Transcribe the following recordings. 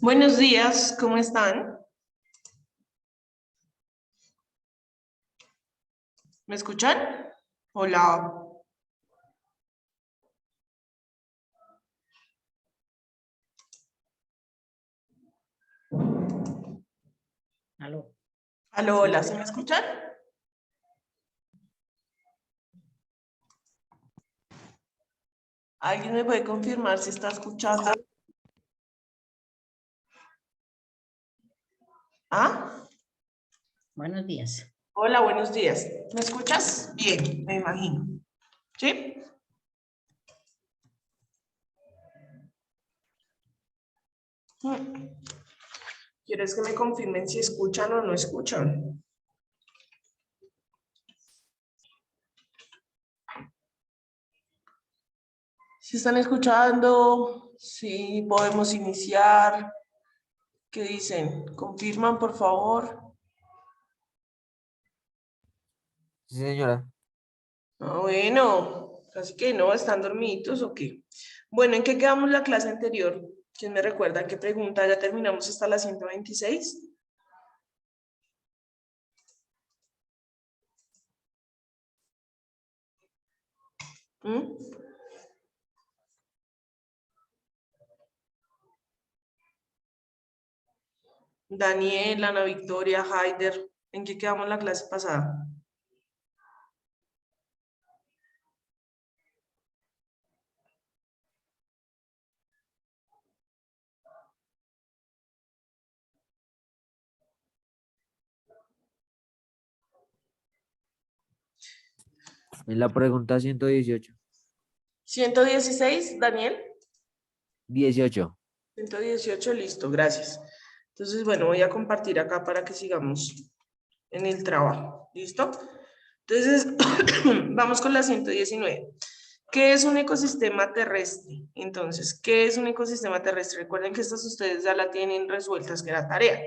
Buenos días, ¿cómo están? ¿Me escuchan? Hola. Aló. Aló, hola, ¿se me escuchan? ¿Alguien me puede confirmar si está escuchando? ¿Ah? Buenos días. Hola, buenos días. ¿Me escuchas? Bien, me imagino. ¿Sí? ¿Quieres que me confirmen si escuchan o no escuchan? Si están escuchando, sí, podemos iniciar. ¿Qué dicen? ¿Confirman, por favor? Sí, señora. Ah, bueno, casi que no, ¿están dormidos o qué? Bueno, ¿en qué quedamos la clase anterior? ¿Quién me recuerda? ¿Qué pregunta? ¿Ya terminamos hasta la 126? ¿Mm? Daniel, Ana Victoria, Haider, ¿en qué quedamos la clase pasada? En la pregunta 118. 116, Daniel. 18. 118, listo, gracias. Entonces, bueno, voy a compartir acá para que sigamos en el trabajo. ¿Listo? Entonces, vamos con la 119. ¿Qué es un ecosistema terrestre? Entonces, ¿qué es un ecosistema terrestre? Recuerden que estas ustedes ya la tienen resueltas, que era tarea.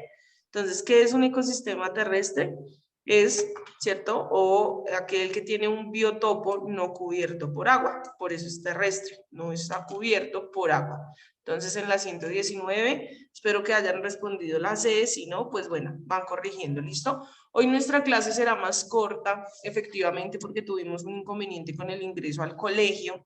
Entonces, ¿qué es un ecosistema terrestre? Es, ¿cierto? O aquel que tiene un biotopo no cubierto por agua. Por eso es terrestre, no está cubierto por agua. Entonces, en la 119, espero que hayan respondido la C. Si no, pues bueno, van corrigiendo, ¿listo? Hoy nuestra clase será más corta, efectivamente, porque tuvimos un inconveniente con el ingreso al colegio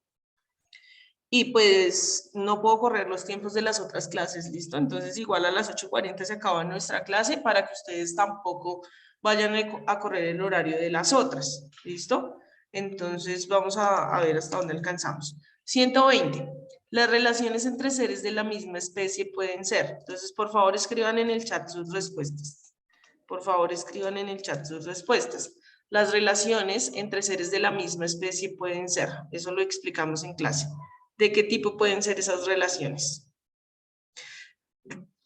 y pues no puedo correr los tiempos de las otras clases, ¿listo? Entonces igual a las 8:40 se acaba nuestra clase para que ustedes tampoco vayan a correr el horario de las otras, ¿listo? Entonces vamos a ver hasta dónde alcanzamos. 120. Las relaciones entre seres de la misma especie pueden ser. Entonces, por favor, escriban en el chat sus respuestas. Por favor, escriban en el chat sus respuestas. Las relaciones entre seres de la misma especie pueden ser. Eso lo explicamos en clase. ¿De qué tipo pueden ser esas relaciones?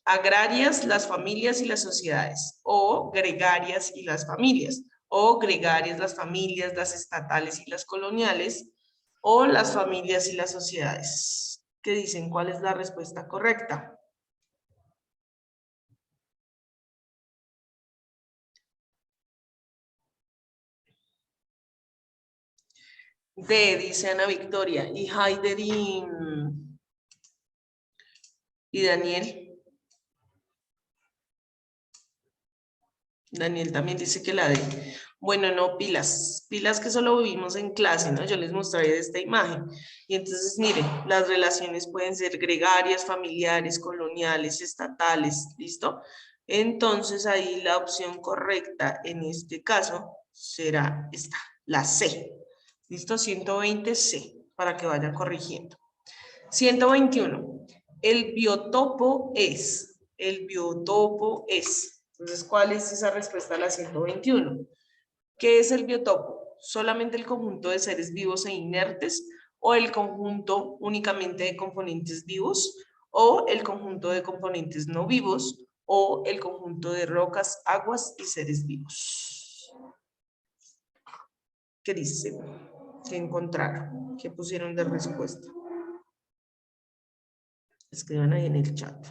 Agrarias, las familias y las sociedades, o gregarias y las familias, o gregarias, las familias, las estatales y las coloniales, o las familias y las sociedades. ¿Qué dicen? ¿Cuál es la respuesta correcta? D, dice Ana Victoria, y Haider y Daniel. Daniel también dice que la D. Bueno, no, pilas. Pilas que solo vimos en clase, ¿no? Yo les mostraré esta imagen. Y entonces, miren, las relaciones pueden ser gregarias, familiares, coloniales, estatales, ¿listo? Entonces, ahí la opción correcta en este caso será esta, la C. ¿Listo? 120 C, para que vayan corrigiendo. 121. El biotopo es. Entonces, ¿cuál es esa respuesta a la 121? ¿Qué es el biotopo? ¿Solamente el conjunto de seres vivos e inertes o el conjunto únicamente de componentes vivos o el conjunto de componentes no vivos o el conjunto de rocas, aguas y seres vivos? ¿Qué dicen? ¿Qué encontraron? ¿Qué pusieron de respuesta? Escriban ahí en el chat.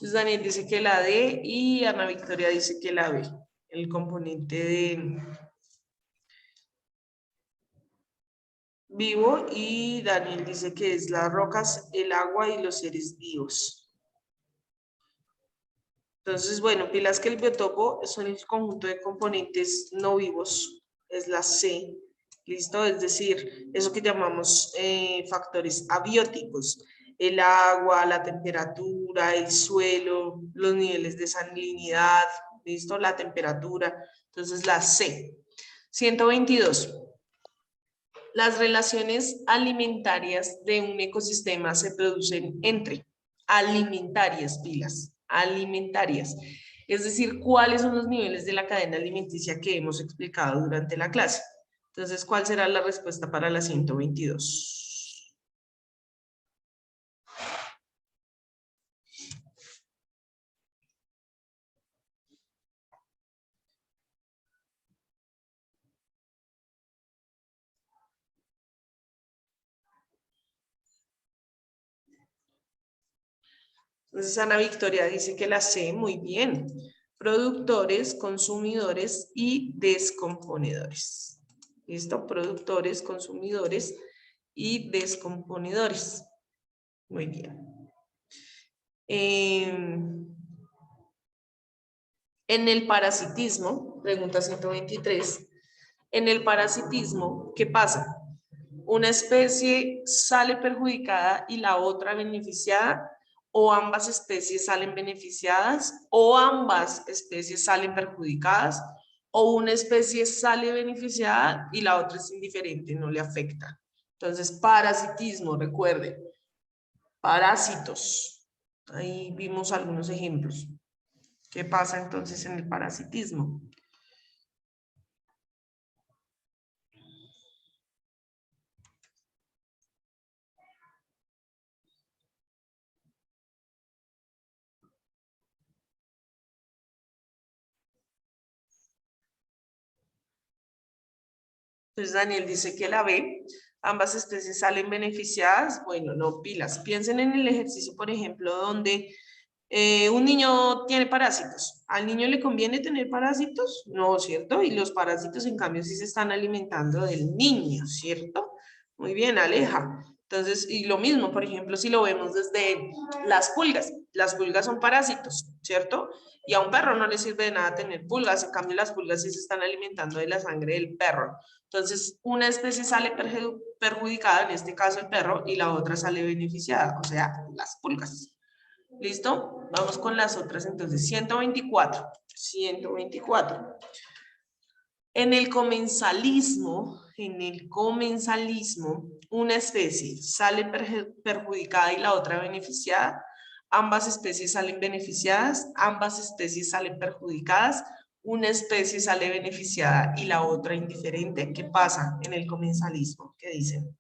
Entonces Daniel dice que la D y Ana Victoria dice que la B, el componente de vivo, y Daniel dice que es las rocas, el agua y los seres vivos. Entonces, bueno, pilas que el biotopo son el conjunto de componentes no vivos, es la C, ¿listo? Es decir, eso que llamamos factores abióticos, el agua, la temperatura, el suelo, los niveles de salinidad, ¿listo? La temperatura, entonces la C. 122. Las relaciones alimentarias de un ecosistema se producen entre alimentarias, pilas, alimentarias. Es decir, cuáles son los niveles de la cadena alimenticia que hemos explicado durante la clase. Entonces, ¿cuál será la respuesta para la 122? Entonces, Ana Victoria dice que la C, muy bien. Productores, consumidores y descomponedores. ¿Listo? Productores, consumidores y descomponedores. Muy bien. En el parasitismo, pregunta 123, en el parasitismo, ¿qué pasa? ¿Una especie sale perjudicada y la otra beneficiada? ¿O ambas especies salen beneficiadas? ¿O ambas especies salen perjudicadas? ¿O una especie sale beneficiada y la otra es indiferente, no le afecta? Entonces, parasitismo, recuerden, parásitos. Ahí vimos algunos ejemplos. ¿Qué pasa entonces en el parasitismo? Entonces Daniel dice que la B, ambas especies salen beneficiadas. Bueno, no, pilas. Piensen en el ejercicio, por ejemplo, donde un niño tiene parásitos. ¿Al niño le conviene tener parásitos? No, ¿cierto? Y los parásitos, en cambio, sí se están alimentando del niño, ¿cierto? Muy bien, Aleja. Entonces, y lo mismo, por ejemplo, si lo vemos desde las pulgas son parásitos, ¿cierto? Y a un perro no le sirve de nada tener pulgas, en cambio las pulgas sí se están alimentando de la sangre del perro. Entonces, una especie sale perjudicada, en este caso el perro, y la otra sale beneficiada, o sea, las pulgas. ¿Listo? Vamos con las otras entonces. 124. 124. En el comensalismo, una especie sale perjudicada y la otra beneficiada. Ambas especies salen beneficiadas, ambas especies salen perjudicadas. Una especie sale beneficiada y la otra indiferente. ¿Qué pasa en el comensalismo? ¿Qué dicen?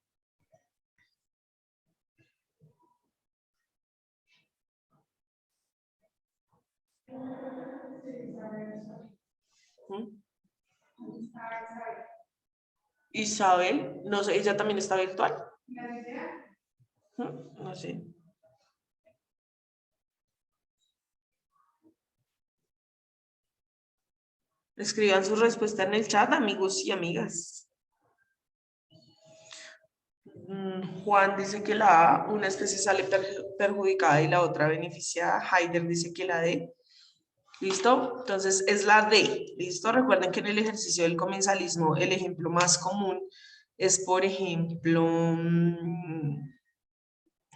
¿Mm? Isabel, no sé, ella también está virtual. No sé. Escriban su respuesta en el chat, amigos y amigas. Juan dice que la A, una especie sale perjudicada y la otra beneficiada. Haider dice que la D. ¿Listo? Entonces es la D. ¿Listo? Recuerden que en el ejercicio del comensalismo el ejemplo más común es, por ejemplo,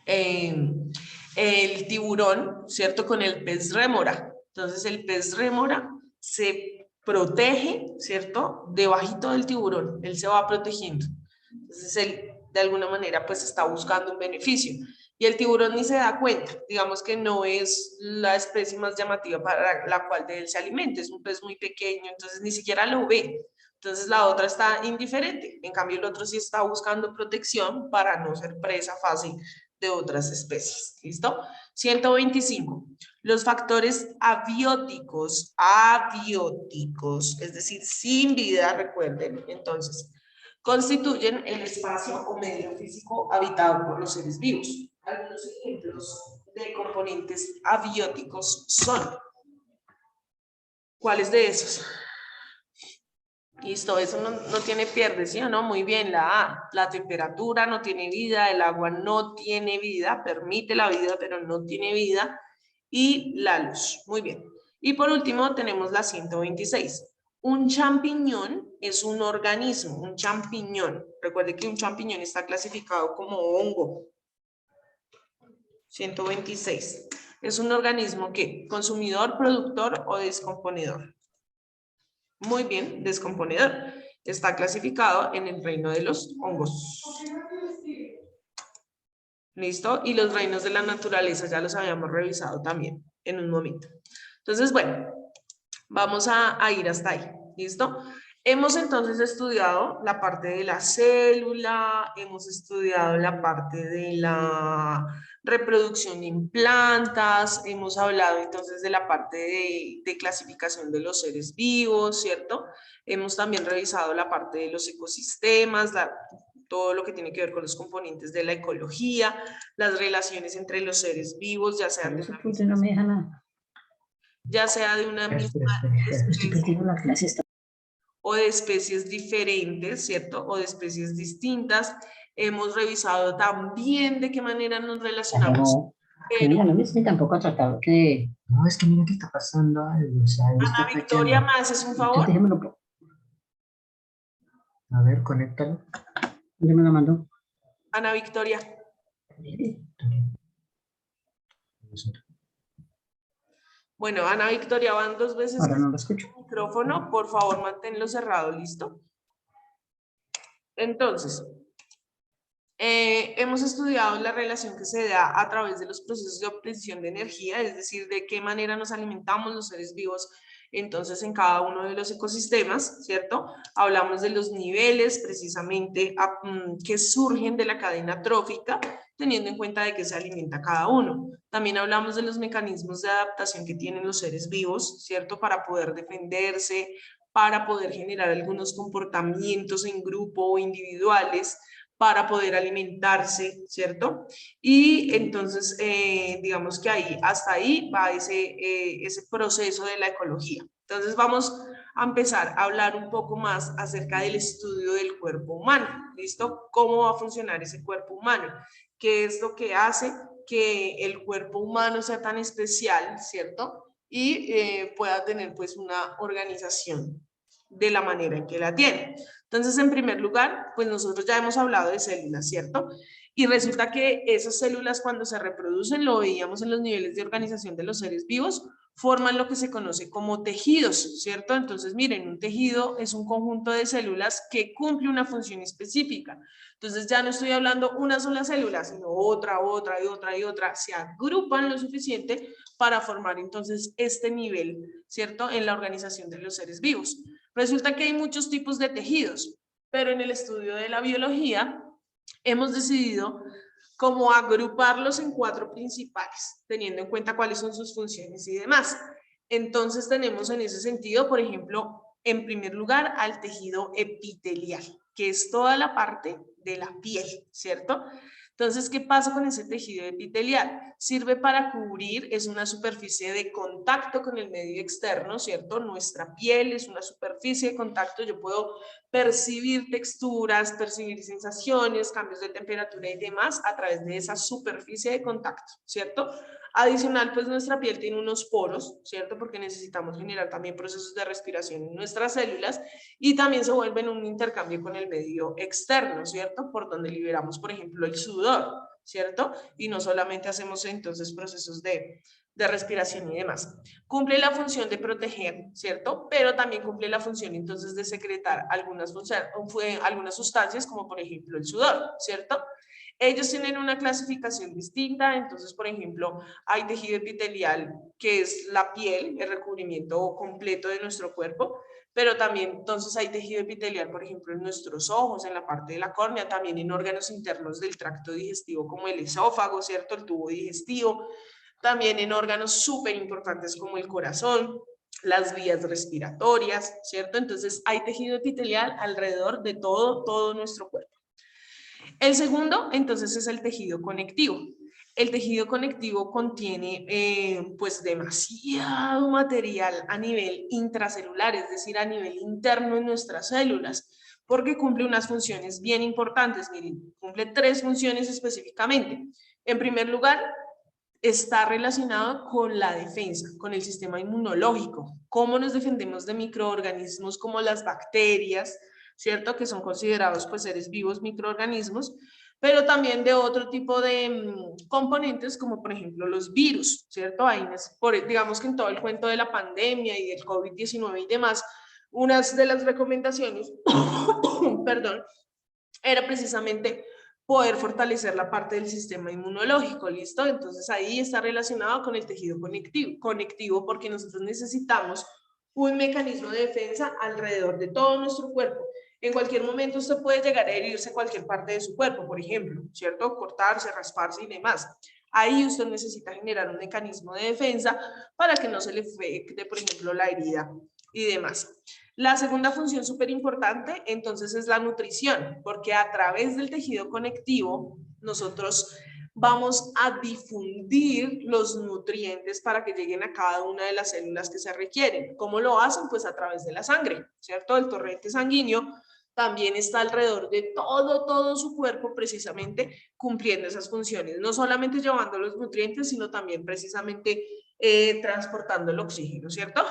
el tiburón, ¿cierto? Con el pez rémora. Entonces el pez rémora se protege, ¿cierto? Debajito del tiburón, él se va protegiendo. Entonces él de alguna manera pues está buscando un beneficio. Y el tiburón ni se da cuenta, digamos que no es la especie más llamativa para la cual de él se alimenta, es un pez muy pequeño, entonces ni siquiera lo ve. Entonces la otra está indiferente, en cambio el otro sí está buscando protección para no ser presa fácil de otras especies. ¿Listo? 125. Los factores abióticos, es decir, sin vida, recuerden, entonces, constituyen el espacio o medio físico habitado por los seres vivos. Algunos ejemplos de componentes abióticos son. ¿Cuáles de esos? Listo, eso no tiene pierde, ¿sí o no? Muy bien, la A. La temperatura no tiene vida, el agua no tiene vida, permite la vida, pero no tiene vida. Y la luz, muy bien. Y por último tenemos la 126. Un champiñón es un organismo, un champiñón. Recuerde que un champiñón está clasificado como hongo. 126. Es un organismo que consumidor, productor o descomponedor. Muy bien, descomponedor. Está clasificado en el reino de los hongos. ¿Listo? Y los reinos de la naturaleza ya los habíamos revisado también en un momento. Entonces, bueno, vamos a ir hasta ahí. ¿Listo? Hemos entonces estudiado la parte de la célula, hemos estudiado la parte de la reproducción en plantas, hemos hablado entonces de la parte de clasificación de los seres vivos, ¿cierto? Hemos también revisado la parte de los ecosistemas, todo lo que tiene que ver con los componentes de la ecología, las relaciones entre los seres vivos, ya sea Pero ese punto no me deja nada. de una misma Estoy perdiendo la clase. o de especies diferentes, ¿cierto? O de especies distintas. Hemos revisado también de qué manera nos relacionamos. No, que mira, no me sé tampoco tratado que... No, es que mira que está pasando algo, o sea, Ana Victoria, ¿me haces un favor? Déjemelo. A ver, conéctalo. ¿Dónde me la mandó? Ana Victoria. Bueno, Ana Victoria, van 2 veces. Ahora no lo escucho. El micrófono, por favor, manténlo cerrado, ¿listo? Entonces, hemos estudiado la relación que se da a través de los procesos de obtención de energía, es decir, de qué manera nos alimentamos los seres vivos entonces en cada uno de los ecosistemas, ¿cierto? Hablamos de los niveles precisamente que surgen de la cadena trófica, teniendo en cuenta de qué se alimenta cada uno. También hablamos de los mecanismos de adaptación que tienen los seres vivos, ¿cierto? Para poder defenderse, para poder generar algunos comportamientos en grupo o individuales, para poder alimentarse, ¿cierto? Y entonces, digamos que ahí, hasta ahí va ese proceso de la ecología. Entonces vamos a empezar a hablar un poco más acerca del estudio del cuerpo humano, ¿listo? ¿Cómo va a funcionar ese cuerpo humano? ¿Qué es lo que hace que el cuerpo humano sea tan especial, ¿cierto? Y pueda tener pues una organización de la manera en que la tiene. Entonces, en primer lugar, pues nosotros ya hemos hablado de células, ¿cierto? Y resulta que esas células cuando se reproducen, lo veíamos en los niveles de organización de los seres vivos, forman lo que se conoce como tejidos, ¿cierto? Entonces, miren, un tejido es un conjunto de células que cumple una función específica. Entonces, ya no estoy hablando una sola célula, sino otra, otra y otra y otra. Se agrupan lo suficiente para formar entonces este nivel, ¿cierto? En la organización de los seres vivos. Resulta que hay muchos tipos de tejidos, pero en el estudio de la biología hemos decidido cómo agruparlos en 4 principales, teniendo en cuenta cuáles son sus funciones y demás. Entonces tenemos en ese sentido, por ejemplo, en primer lugar, al tejido epitelial, que es toda la parte de la piel, ¿cierto? Entonces, ¿qué pasa con ese tejido epitelial? Sirve para cubrir, es una superficie de contacto con el medio externo, ¿cierto? Nuestra piel es una superficie de contacto, yo puedo percibir texturas, percibir sensaciones, cambios de temperatura y demás a través de esa superficie de contacto, ¿cierto? Adicional, pues nuestra piel tiene unos poros, ¿cierto? Porque necesitamos generar también procesos de respiración en nuestras células y también se vuelven un intercambio con el medio externo, ¿cierto? Por donde liberamos, por ejemplo, el sudor, ¿cierto? Y no solamente hacemos entonces procesos de respiración y demás. Cumple la función de proteger, ¿cierto? Pero también cumple la función entonces de secretar algunas sustancias como por ejemplo el sudor, ¿cierto? Ellos tienen una clasificación distinta, entonces, por ejemplo, hay tejido epitelial, que es la piel, el recubrimiento completo de nuestro cuerpo, pero también entonces hay tejido epitelial, por ejemplo, en nuestros ojos, en la parte de la córnea, también en órganos internos del tracto digestivo como el esófago, ¿cierto? El tubo digestivo, también en órganos súper importantes como el corazón, las vías respiratorias, ¿cierto? Entonces hay tejido epitelial alrededor de todo nuestro cuerpo. El segundo, entonces, es el tejido conectivo. El tejido conectivo contiene pues demasiado material a nivel intracelular, es decir, a nivel interno en nuestras células, porque cumple unas funciones bien importantes. Miren, cumple 3 funciones específicamente. En primer lugar, está relacionado con la defensa, con el sistema inmunológico. ¿Cómo nos defendemos de microorganismos como las bacterias, cierto? Que son considerados pues seres vivos, microorganismos, pero también de otro tipo de componentes como por ejemplo los virus, ¿cierto? Ahí, digamos que en todo el cuento de la pandemia y del COVID-19 y demás, unas de las recomendaciones, perdón, era precisamente poder fortalecer la parte del sistema inmunológico, ¿listo? Entonces ahí está relacionado con el tejido conectivo porque nosotros necesitamos un mecanismo de defensa alrededor de todo nuestro cuerpo. En cualquier momento usted puede llegar a herirse cualquier parte de su cuerpo, por ejemplo, ¿cierto? Cortarse, rasparse y demás. Ahí usted necesita generar un mecanismo de defensa para que no se le afecte, por ejemplo, la herida y demás. La segunda función súper importante, entonces, es la nutrición, porque a través del tejido conectivo nosotros vamos a difundir los nutrientes para que lleguen a cada una de las células que se requieren. ¿Cómo lo hacen? Pues a través de la sangre, ¿cierto? El torrente sanguíneo también está alrededor de todo su cuerpo, precisamente cumpliendo esas funciones, no solamente llevando los nutrientes, sino también precisamente transportando el oxígeno, ¿cierto?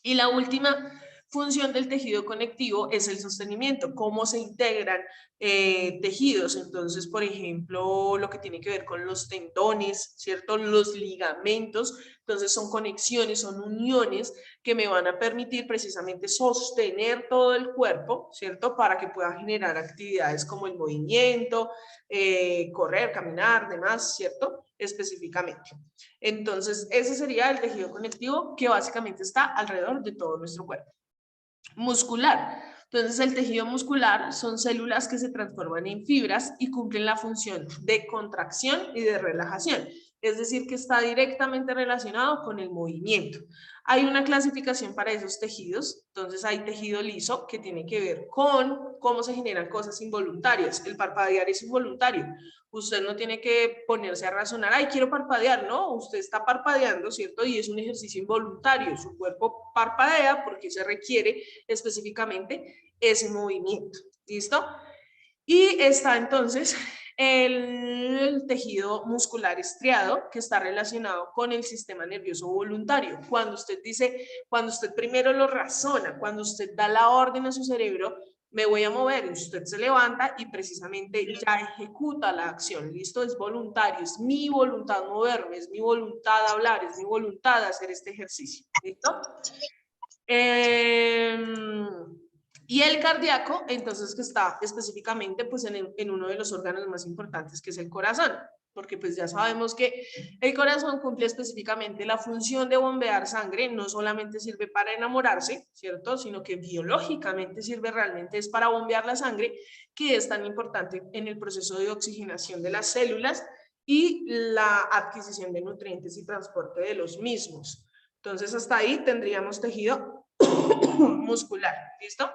Y la última función del tejido conectivo es el sostenimiento, cómo se integran tejidos. Entonces, por ejemplo, lo que tiene que ver con los tendones, ¿cierto? Los ligamentos, entonces son conexiones, son uniones que me van a permitir precisamente sostener todo el cuerpo, ¿cierto? Para que pueda generar actividades como el movimiento, correr, caminar, demás, ¿cierto? Específicamente. Entonces, ese sería el tejido conectivo que básicamente está alrededor de todo nuestro cuerpo. Muscular. Entonces, el tejido muscular son células que se transforman en fibras y cumplen la función de contracción y de relajación. Es decir, que está directamente relacionado con el movimiento. Hay una clasificación para esos tejidos. Entonces, hay tejido liso que tiene que ver con cómo se generan cosas involuntarias. El parpadear es involuntario. Usted no tiene que ponerse a razonar, ay, quiero parpadear, ¿no? Usted está parpadeando, ¿cierto? Y es un ejercicio involuntario. Su cuerpo parpadea porque se requiere específicamente ese movimiento, ¿listo? Y está entonces el tejido muscular estriado que está relacionado con el sistema nervioso voluntario. Cuando usted dice, cuando usted primero lo razona, cuando usted da la orden a su cerebro, me voy a mover, y usted se levanta y precisamente ya ejecuta la acción, ¿listo? Es voluntario, es mi voluntad moverme, es mi voluntad hablar, es mi voluntad hacer este ejercicio, ¿listo? Y el cardíaco, entonces, que está específicamente pues en uno de los órganos más importantes, que es el corazón, porque pues ya sabemos que el corazón cumple específicamente la función de bombear sangre, no solamente sirve para enamorarse, ¿cierto? Sino que biológicamente sirve realmente es para bombear la sangre, que es tan importante en el proceso de oxigenación de las células y la adquisición de nutrientes y transporte de los mismos. Entonces, hasta ahí tendríamos tejido muscular, ¿listo?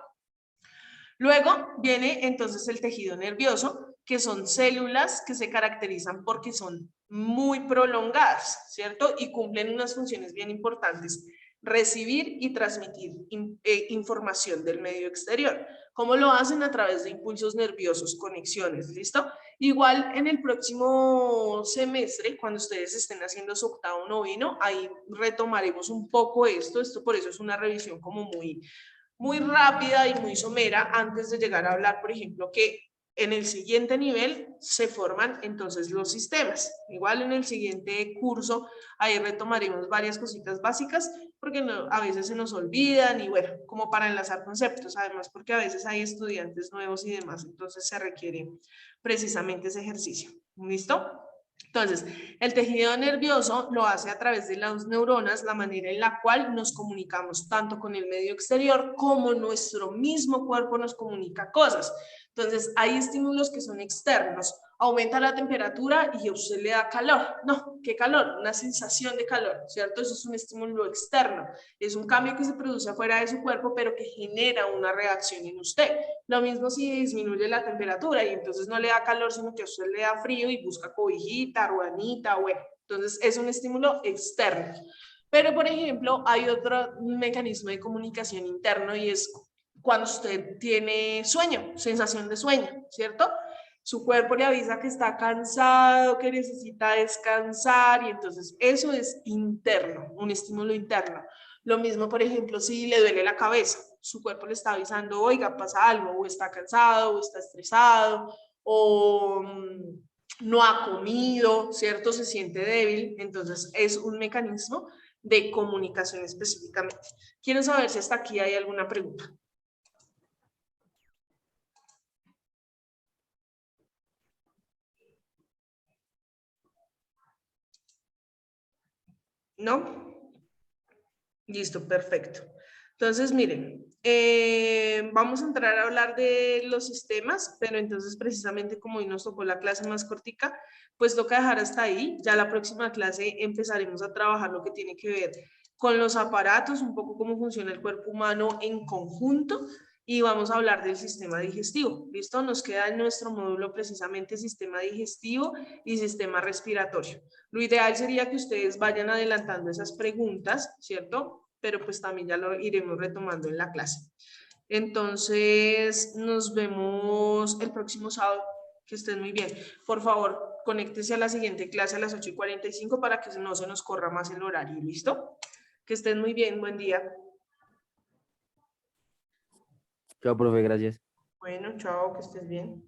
Luego viene entonces el tejido nervioso, que son células que se caracterizan porque son muy prolongadas, ¿cierto? Y cumplen unas funciones bien importantes, recibir y transmitir información del medio exterior. ¿Cómo lo hacen? A través de impulsos nerviosos, conexiones, ¿listo? Igual en el próximo semestre, cuando ustedes estén haciendo su octavo noveno, ahí retomaremos un poco esto por eso es una revisión como muy rápida y muy somera antes de llegar a hablar, por ejemplo, que en el siguiente nivel se forman entonces los sistemas. Igual en el siguiente curso ahí retomaremos varias cositas básicas porque no, a veces se nos olvidan y bueno, como para enlazar conceptos, además porque a veces hay estudiantes nuevos y demás, entonces se requiere precisamente ese ejercicio. ¿Listo? Entonces, el tejido nervioso lo hace a través de las neuronas, la manera en la cual nos comunicamos tanto con el medio exterior como nuestro mismo cuerpo nos comunica cosas. Entonces, hay estímulos que son externos, aumenta la temperatura y a usted le da calor. No, ¿qué calor? Una sensación de calor, ¿cierto? Eso es un estímulo externo. Es un cambio que se produce afuera de su cuerpo, pero que genera una reacción en usted. Lo mismo si disminuye la temperatura y entonces no le da calor, sino que a usted le da frío y busca cobijita, ruanita, bueno. Entonces es un estímulo externo. Pero, por ejemplo, hay otro mecanismo de comunicación interno y es cuando usted tiene sueño, sensación de sueño, ¿cierto? Su cuerpo le avisa que está cansado, que necesita descansar y entonces eso es interno, un estímulo interno. Lo mismo, por ejemplo, si le duele la cabeza, su cuerpo le está avisando, oiga, pasa algo, o está cansado, o está estresado, o no ha comido, ¿cierto? Se siente débil, entonces es un mecanismo de comunicación específicamente. Quiero saber si hasta aquí hay alguna pregunta. ¿No? Listo, perfecto. Entonces, miren, vamos a entrar a hablar de los sistemas, pero entonces precisamente como hoy nos tocó la clase más cortica, pues toca dejar hasta ahí. Ya la próxima clase empezaremos a trabajar lo que tiene que ver con los aparatos, un poco cómo funciona el cuerpo humano en conjunto y vamos a hablar del sistema digestivo. ¿Listo? Nos queda en nuestro módulo precisamente sistema digestivo y sistema respiratorio. Lo ideal sería que ustedes vayan adelantando esas preguntas, ¿cierto? Pero pues también ya lo iremos retomando en la clase. Entonces, nos vemos el próximo sábado. Que estén muy bien. Por favor, conéctese a la siguiente clase a las 8:45 para que no se nos corra más el horario. ¿Listo? Que estén muy bien. Buen día. Chao, profe, gracias. Bueno, chao, que estés bien.